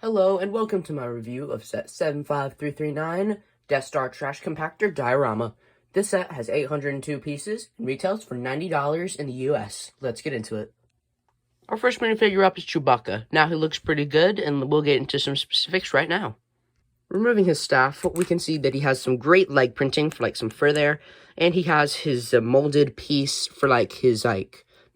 Hello and welcome to my review of set 75339 Death Star Trash Compactor Diorama. This set has 802 pieces and retails for $90 in the US. Let's get into it. Our first minifigure up is Chewbacca. Now he looks pretty good and we'll get into some specifics right now. Removing his staff, we can see that he has some great leg printing for some fur there, and he has his molded piece for his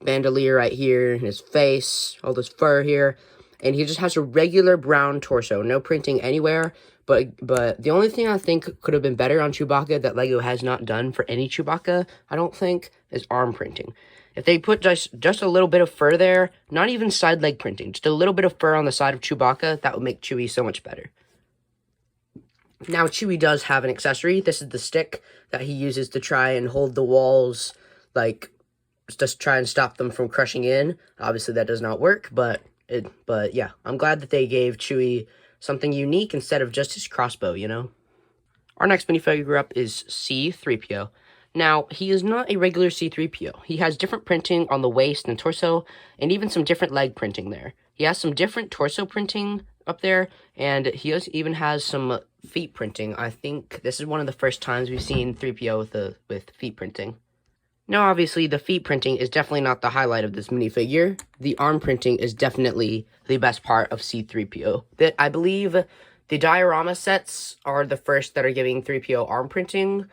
bandolier right here, his face, all this fur here. And he just has a regular brown torso, no printing anywhere. But the only thing I think could have been better on Chewbacca that LEGO has not done for any Chewbacca, I don't think, is arm printing. If they put just a little bit of fur there, not even side leg printing, just a little bit of fur on the side of Chewbacca, that would make Chewie so much better. Now, Chewie does have an accessory. This is the stick that he uses to try and hold the walls, just try and stop them from crushing in. Obviously, that does not work, but yeah, I'm glad that they gave Chewie something unique instead of just his crossbow, you know? Our next minifigure up is C-3PO. Now, he is not a regular C-3PO. He has different printing on the waist and torso, and even some different leg printing there. He has some different torso printing up there, and he even has some feet printing. I think this is one of the first times we've seen 3PO with feet printing. Now, obviously, the feet printing is definitely not the highlight of this minifigure. The arm printing is definitely the best part of C-3PO. I believe the diorama sets are the first that are giving 3PO arm printing,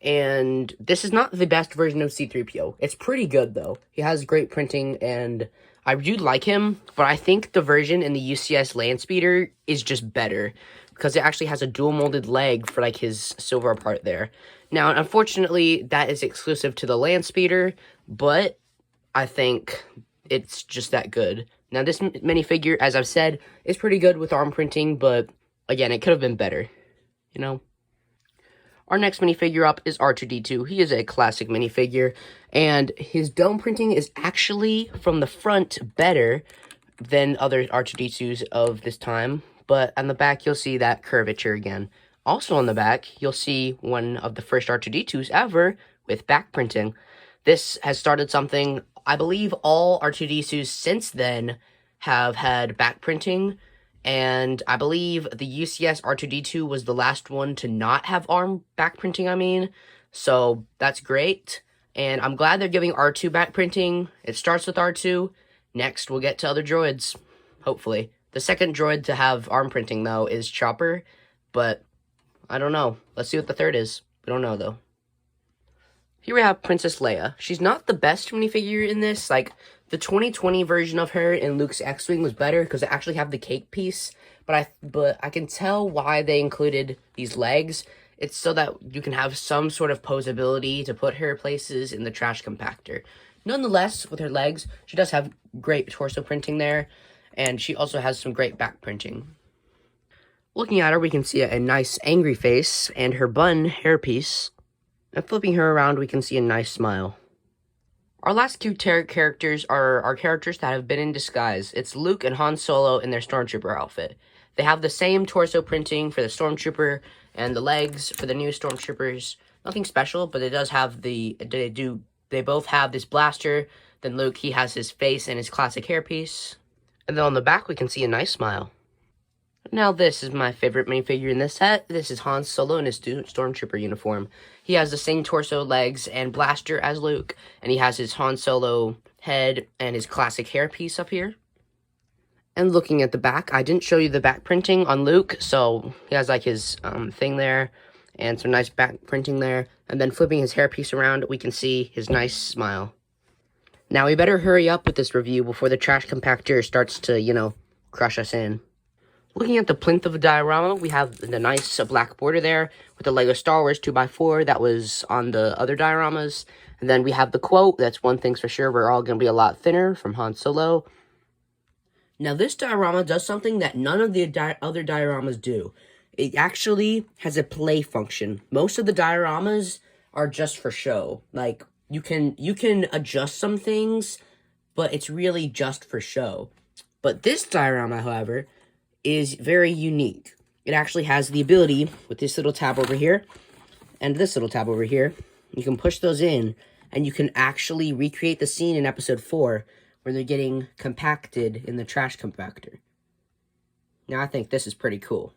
and this is not the best version of C-3PO. It's pretty good, though. He has great printing, and I do like him, but I think the version in the UCS Landspeeder is just better, because it actually has a dual molded leg for his silver part there. Now, unfortunately, that is exclusive to the Landspeeder, but I think it's just that good. Now, this minifigure, as I've said, is pretty good with arm printing, but again, it could have been better, you know? Our next minifigure up is R2-D2. He is a classic minifigure, and his dome printing is actually, from the front, better than other R2-D2s of this time. But on the back, you'll see that curvature again. Also on the back, you'll see one of the first R2-D2s ever with back printing. This has started something, I believe all R2-D2s since then have had back printing. And I believe the UCS R2-D2 was the last one to not have arm back printing, So that's great. And I'm glad they're giving R2 back printing. It starts with R2. Next, we'll get to other droids, hopefully. The second droid to have arm printing, though, is Chopper, but I don't know. Let's see what the third is. We don't know, though. Here we have Princess Leia. She's not the best minifigure in this. The 2020 version of her in Luke's X-Wing was better because they actually have the cake piece, but I can tell why they included these legs. It's so that you can have some sort of posability to put her places in the trash compactor. Nonetheless, with her legs, she does have great torso printing there, and she also has some great back printing. Looking at her, we can see a nice angry face and her bun hairpiece. And flipping her around, we can see a nice smile. Our last two characters are our characters that have been in disguise. It's Luke and Han Solo in their Stormtrooper outfit. They have the same torso printing for the Stormtrooper and the legs for the new Stormtroopers. Nothing special, but it does have they both have this blaster. Then Luke, he has his face and his classic hairpiece. And then on the back, we can see a nice smile. Now, this is my favorite minifigure in this set. This is Han Solo in his Stormtrooper uniform. He has the same torso, legs, and blaster as Luke, and he has his Han Solo head and his classic hairpiece up here. And looking at the back, I didn't show you the back printing on Luke, so he has his thing there, and some nice back printing there. And then flipping his hairpiece around, we can see his nice smile. Now, we better hurry up with this review before the trash compactor starts to, crush us in. Looking at the plinth of a diorama, we have the nice black border there with the LEGO Star Wars 2x4 that was on the other dioramas. And then we have the quote, that's one thing's for sure, we're all going to be a lot thinner, from Han Solo. Now, this diorama does something that none of the other dioramas do. It actually has a play function. Most of the dioramas are just for show. You can adjust some things, but it's really just for show. But this diorama, however, is very unique. It actually has the ability, with this little tab over here, and this little tab over here, you can push those in, and you can actually recreate the scene in episode 4, where they're getting compacted in the trash compactor. Now, I think this is pretty cool.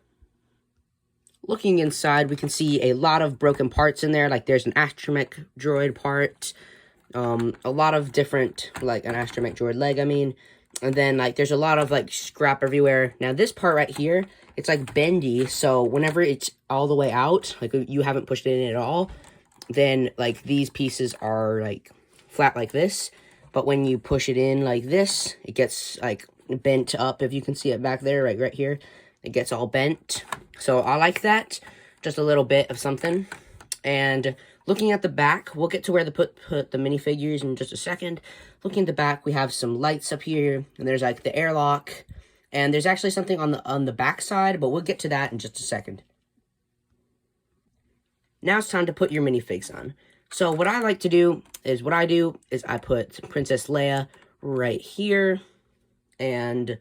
Looking inside, we can see a lot of broken parts in there. Like, there's an astromech droid part, a lot of different, like, an astromech droid leg, I mean. And then, like, there's a lot of, like, scrap everywhere. Now, this part right here, it's, like, bendy. So, whenever it's all the way out, like, you haven't pushed it in at all, then, like, these pieces are, like, flat like this. But when you push it in like this, it gets, like, bent up. If you can see it back there, right here, it gets all bent. So I like that, just a little bit of something. And looking at the back, we'll get to where to put the minifigures in just a second. Looking at the back, we have some lights up here, and there's like the airlock, and there's actually something on the back side, but we'll get to that in just a second. Now it's time to put your minifigs on. So what I like to do is, I put Princess Leia right here, and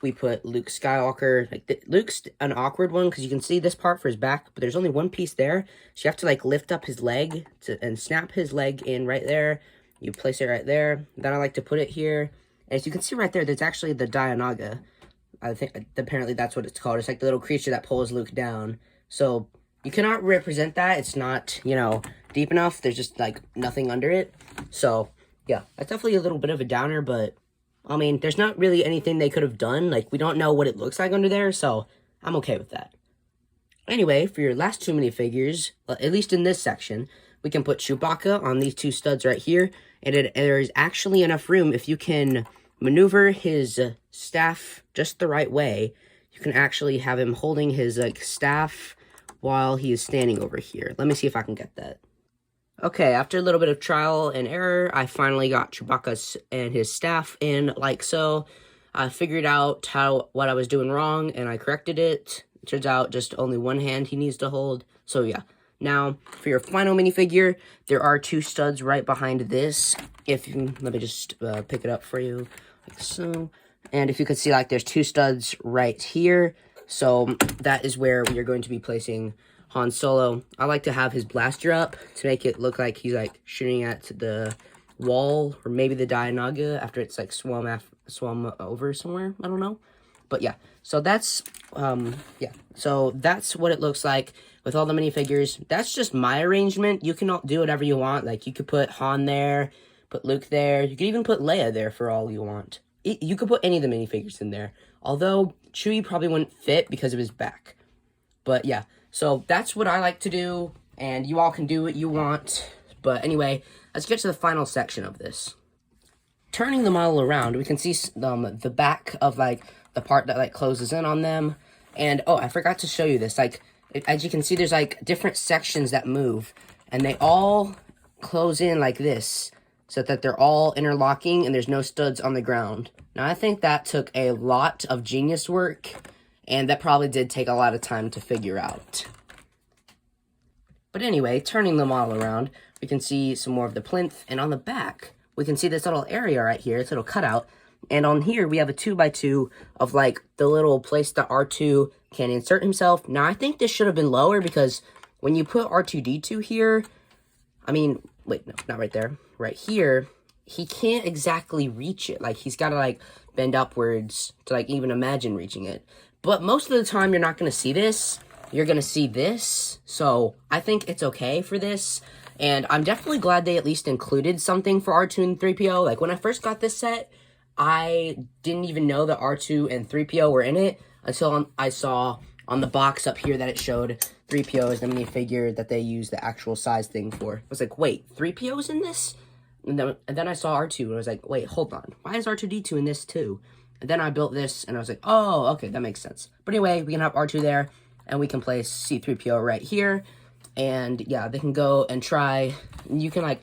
we put Luke Skywalker. Like, Luke's an awkward one because you can see this part for his back, but there's only one piece there. So you have to, like, lift up his leg and snap his leg in right there. You place it right there. Then I like to put it here. And as you can see right there, there's actually the Diorama. I think apparently that's what it's called. It's like the little creature that pulls Luke down. So you cannot represent that. It's not, you know, deep enough. There's just, like, nothing under it. So yeah, that's definitely a little bit of a downer, but I mean, there's not really anything they could have done. Like, we don't know what it looks like under there, so I'm okay with that. Anyway, for your last two minifigures, at least in this section, we can put Chewbacca on these two studs right here, and there is actually enough room. If you can maneuver his staff just the right way, you can actually have him holding his, like, staff while he is standing over here. Let me see if I can get that. Okay, after a little bit of trial and error, I finally got Chewbacca and his staff in like so. I figured out what I was doing wrong, and I corrected it. It turns out just only one hand he needs to hold. So yeah. Now, for your final minifigure, there are two studs right behind this. Let me just pick it up for you, like so. And if you could see, like, there's two studs right here. So that is where we are going to be placing Han Solo. I like to have his blaster up to make it look like he's, like, shooting at the wall, or maybe the Diorama after it's, like, swum over somewhere. I don't know. But yeah, so that's, so that's what it looks like with all the minifigures. That's just my arrangement. You can do whatever you want. Like, you could put Han there, put Luke there. You could even put Leia there for all you want. You could put any of the minifigures in there. Although, Chewie probably wouldn't fit because of his back. But yeah, so that's what I like to do, and you all can do what you want. But anyway, let's get to the final section of this. Turning the model around, we can see the back of, like, the part that, like, closes in on them. And, oh, I forgot to show you this. Like, as you can see, there's, like, different sections that move, and they all close in like this, so that they're all interlocking and there's no studs on the ground. Now, I think that took a lot of genius work, and that probably did take a lot of time to figure out. But anyway, turning the model around, we can see some more of the plinth, and on the back, we can see this little area right here, this little cutout, and on here, we have a 2x2 of, like, the little place that R2 can insert himself. Now, I think this should have been lower, because when you put R2-D2 here, I mean, wait, no, not right there, right here, he can't exactly reach it. Like, he's got to, like, bend upwards to, like, even imagine reaching it. But most of the time, you're not going to see this. You're going to see this. So, I think it's okay for this. And I'm definitely glad they at least included something for R2 and 3PO. Like, when I first got this set, I didn't even know that R2 and 3PO were in it until I saw on the box up here that it showed 3PO as the minifigure that they used the actual size thing for. I was like, wait, 3PO's in this? And then I saw R2, and I was like, wait, hold on. Why is R2-D2 in this too? And then I built this, and I was like, oh, okay, that makes sense. But anyway, we can have R2 there, and we can place C-3PO right here. And yeah, they can go and try. You can, like,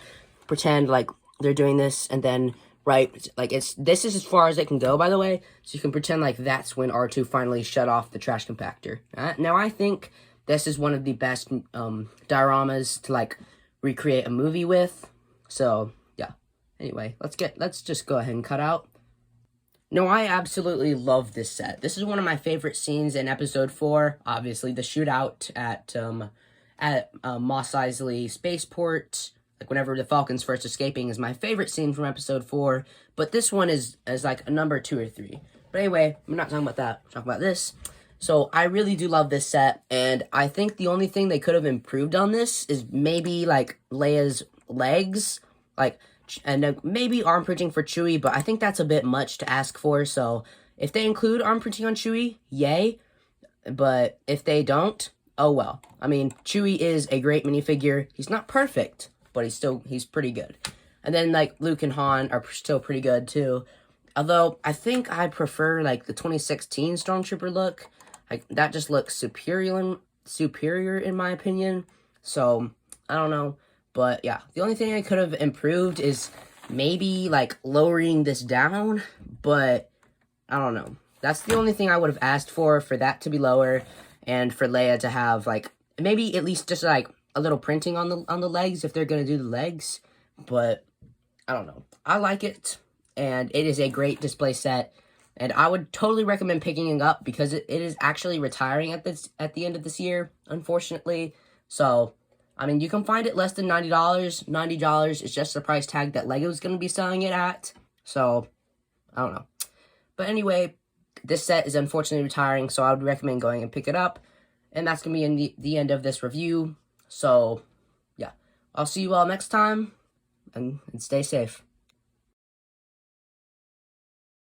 pretend like they're doing this, and then, right, like, this is as far as it can go, by the way. So you can pretend like that's when R2 finally shut off the trash compactor. Now, I think this is one of the best dioramas to, like, recreate a movie with. So yeah. Anyway, let's just go ahead and cut out. No, I absolutely love this set. This is one of my favorite scenes in Episode 4. Obviously, the shootout at Mos Eisley Spaceport, like whenever the Falcon's first escaping, is my favorite scene from Episode 4. But this one is like a number 2 or 3. But anyway, we're not talking about that. We're talking about this. So I really do love this set, and I think the only thing they could have improved on this is maybe like Leia's legs, like, and then maybe arm printing for Chewie, but I think that's a bit much to ask for. So if they include arm printing on Chewie, yay. But if they don't, oh well. I mean, Chewie is a great minifigure. He's not perfect, but he's pretty good. And then like Luke and Han are still pretty good too. Although I think I prefer like the 2016 Stormtrooper look. Like that just looks superior in my opinion. So I don't know. But yeah, the only thing I could have improved is maybe like lowering this down, but I don't know. That's the only thing I would have asked for that to be lower, and for Leia to have like maybe at least just like a little printing on the legs if they're gonna do the legs. But I don't know. I like it, and it is a great display set, and I would totally recommend picking it up because it is actually retiring at the end of this year, unfortunately. So I mean, you can find it less than $90. $90 is just the price tag that Lego's gonna be selling it at. So I don't know. But anyway, this set is unfortunately retiring, so I would recommend going and pick it up. And that's going to be in the end of this review. So, yeah. I'll see you all next time, and stay safe.